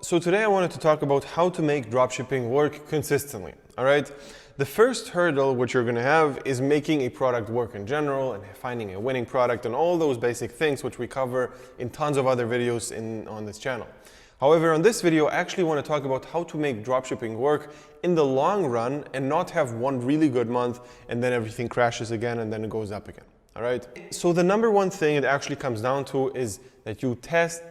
So today I wanted to talk about how to make dropshipping work consistently, all right? The first hurdle which you're gonna have is making a product work in general and finding a winning product and all those basic things which we cover in tons of other videos on this channel. However, on this video, I actually want to talk about how to make dropshipping work in the long run and not have one really good month and then everything crashes again and then it goes up again. All right. So the number one thing it actually comes down to is that you test,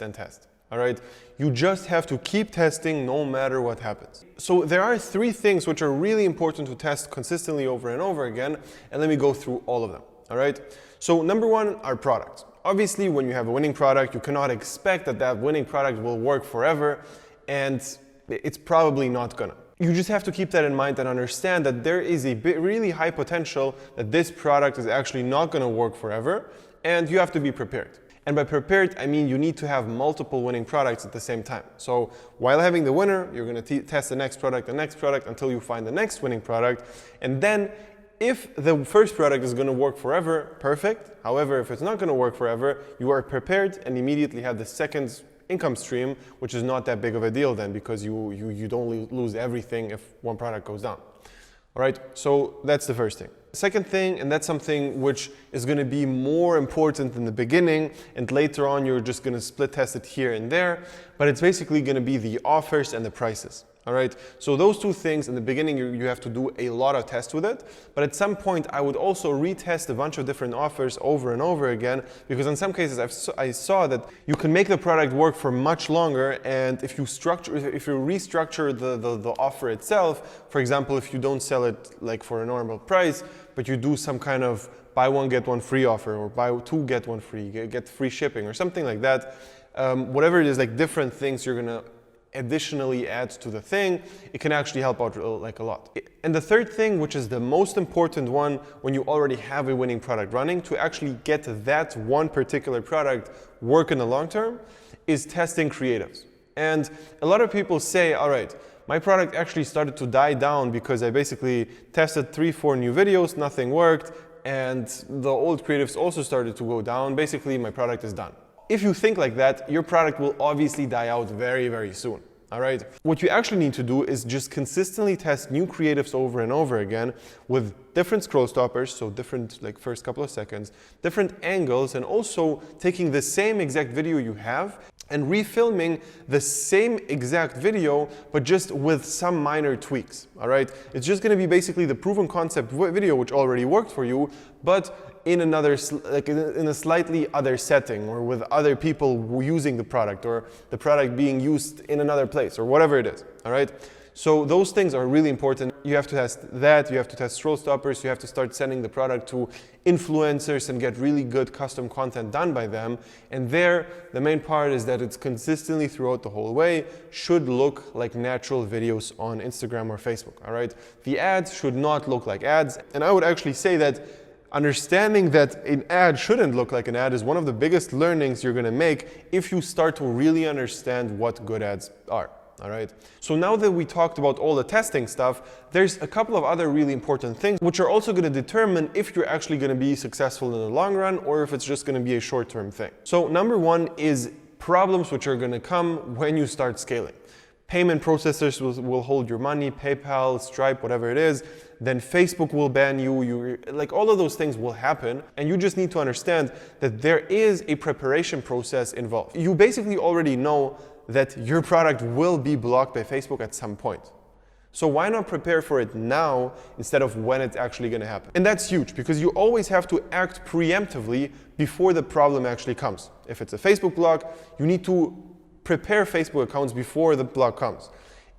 and test. All right. You just have to keep testing no matter what happens. So there are three things which are really important to test consistently over and over again. And let me go through all of them. All right. So number one are products. Obviously, when you have a winning product, you cannot expect that that winning product will work forever, and it's probably not gonna. You just have to keep that in mind and understand that there is a really high potential that this product is actually not gonna work forever, and you have to be prepared. And by prepared, I mean you need to have multiple winning products at the same time. So while having the winner, you're gonna test the next product until you find the next winning product, and then if the first product is going to work forever, perfect. However, if it's not going to work forever, you are prepared and immediately have the second income stream, which is not that big of a deal then because you don't lose everything if one product goes down. All right, so that's the first thing. Second thing, and that's something which is going to be more important in the beginning, and later on you're just going to split test it here and there, but it's basically going to be the offers and the prices. All right, so those two things in the beginning, you have to do a lot of tests with it. But at some point, I would also retest a bunch of different offers over and over again, because in some cases, I saw that you can make the product work for much longer. And if you restructure the offer itself, for example, if you don't sell it like for a normal price, but you do some kind of buy one, get one free offer, or buy two, get one free, get free shipping, or something like that, whatever it is, like different things you're gonna additionally adds to the thing, it can actually help out like a lot. And the third thing, which is the most important one when you already have a winning product running, to actually get that one particular product work in the long term, is testing creatives. And a lot of people say, all right, my product actually started to die down because I basically tested 3-4 new videos, nothing worked, and the old creatives also started to go down. Basically, my product is done. If you think like that, your product will obviously die out very, very soon. All right. What you actually need to do is just consistently test new creatives over and over again with different scroll stoppers, so different like first couple of seconds, different angles, and also taking the same exact video you have and refilming the same exact video, but just with some minor tweaks. All right. It's just going to be basically the proven concept video, which already worked for you, but in another, like in a slightly other setting, or with other people using the product, or the product being used in another place, or whatever it is. All right. So those things are really important. You have to test that. You have to test scroll stoppers. You have to start sending the product to influencers and get really good custom content done by them. And there, the main part is that it's consistently throughout the whole way should look like natural videos on Instagram or Facebook. All right. The ads should not look like ads. And I would actually say that understanding that an ad shouldn't look like an ad is one of the biggest learnings you're going to make if you start to really understand what good ads are. All right. So now that we talked about all the testing stuff, there's a couple of other really important things which are also going to determine if you're actually going to be successful in the long run or if it's just going to be a short-term thing. So number one is problems which are going to come when you start scaling. Payment processors will hold your money, PayPal, Stripe, whatever it is. Then Facebook will ban you. Like all of those things will happen. And you just need to understand that there is a preparation process involved. You basically already know that your product will be blocked by Facebook at some point. So why not prepare for it now instead of when it's actually going to happen? And that's huge because you always have to act preemptively before the problem actually comes. If it's a Facebook block, you need to prepare Facebook accounts before the block comes.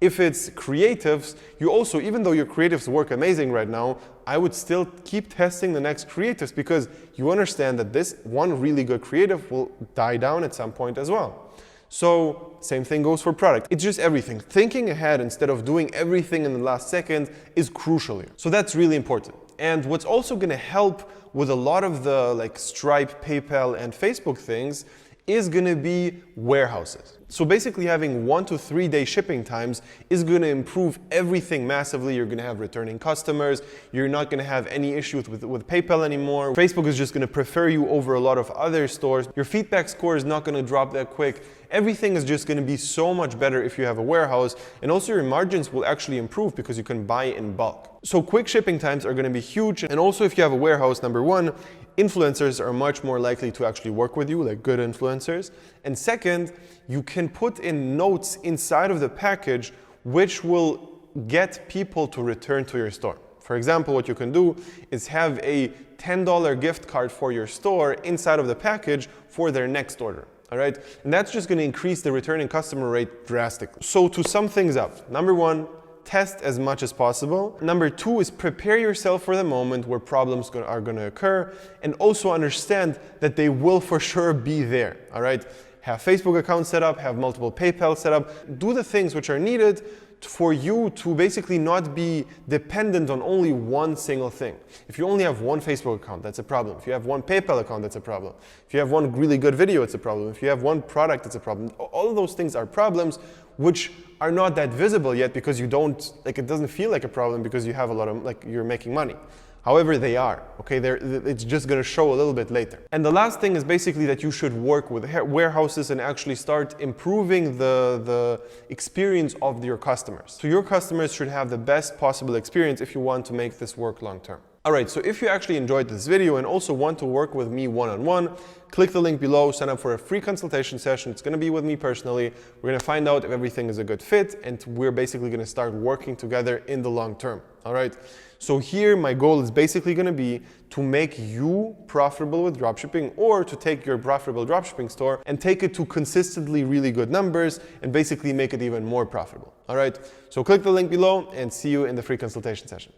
If it's creatives, you also, even though your creatives work amazing right now, I would still keep testing the next creatives because you understand that this one really good creative will die down at some point as well. So same thing goes for product. It's just everything. Thinking ahead instead of doing everything in the last second is crucial here. So that's really important. And what's also going to help with a lot of the like Stripe, PayPal, and Facebook things is going to be warehouses. So basically having 1 to 3 day shipping times is going to improve everything massively. You're going to have returning customers. You're not going to have any issues with PayPal anymore. Facebook is just going to prefer you over a lot of other stores. Your feedback score is not going to drop that quick. Everything is just going to be so much better if you have a warehouse, and also your margins will actually improve because you can buy in bulk. So quick shipping times are going to be huge, and also if you have a warehouse, number one, influencers are much more likely to actually work with you, like good influencers. And second, you can put in notes inside of the package which will get people to return to your store. For example, what you can do is have a $10 gift card for your store inside of the package for their next order. All right, and that's just going to increase the returning customer rate drastically. So to sum things up, number one, test as much as possible. Number two is prepare yourself for the moment where problems are going to occur, and also understand that they will for sure be there. All right, have Facebook accounts set up, have multiple PayPal set up, do the things which are needed for you to basically not be dependent on only one single thing. If you only have one Facebook account, that's a problem. If you have one PayPal account, that's a problem. If you have one really good video, it's a problem. If you have one product, it's a problem. All of those things are problems which are not that visible yet because you don't, like, it doesn't feel like a problem because you have a lot of, like, you're making money. However, they are, okay? It's just gonna show a little bit later. And the last thing is basically that you should work with warehouses and actually start improving the experience of your customers. So your customers should have the best possible experience if you want to make this work long term. All right, so if you actually enjoyed this video and also want to work with me one-on-one, click the link below, sign up for a free consultation session. It's gonna be with me personally. We're gonna find out if everything is a good fit, and we're basically gonna start working together in the long term, all right? So here, my goal is basically gonna be to make you profitable with dropshipping, or to take your profitable dropshipping store and take it to consistently really good numbers and basically make it even more profitable, all right? So click the link below and see you in the free consultation session.